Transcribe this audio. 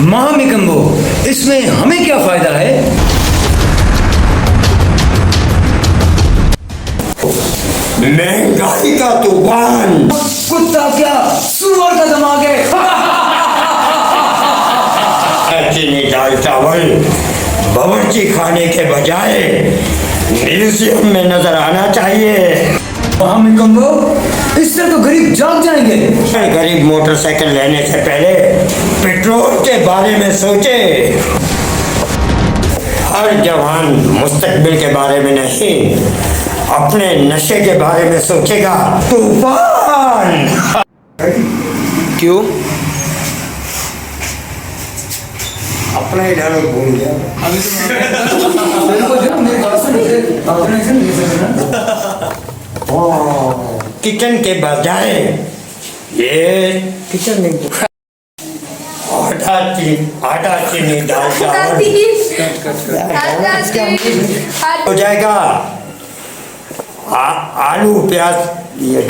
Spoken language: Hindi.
महामिकम्बो, इसमें हमें क्या फायदा है? महंगाई का तूफान। कुत्ता क्या सुअर का दिमाग है। चीनी दाल चावल बावर्ची खाने के बजाय म्यूजियम में नजर आना चाहिए। महामिकम्बो, इससे तो गरीब जाग जाएंगे। गरीब मोटरसाइकिल लेने से पहले पेट्रोल के बारे में सोचे। हर जवान मुस्तकबिल के बारे में नहीं, अपने नशे के बारे में सोचेगा। तूफान। क्यों? अपना ही डायलॉग भूल गया। किचन के बजाय ये किचन नहीं, आटा चीनी दाल चावल हो जाएगा। आलू प्याज ये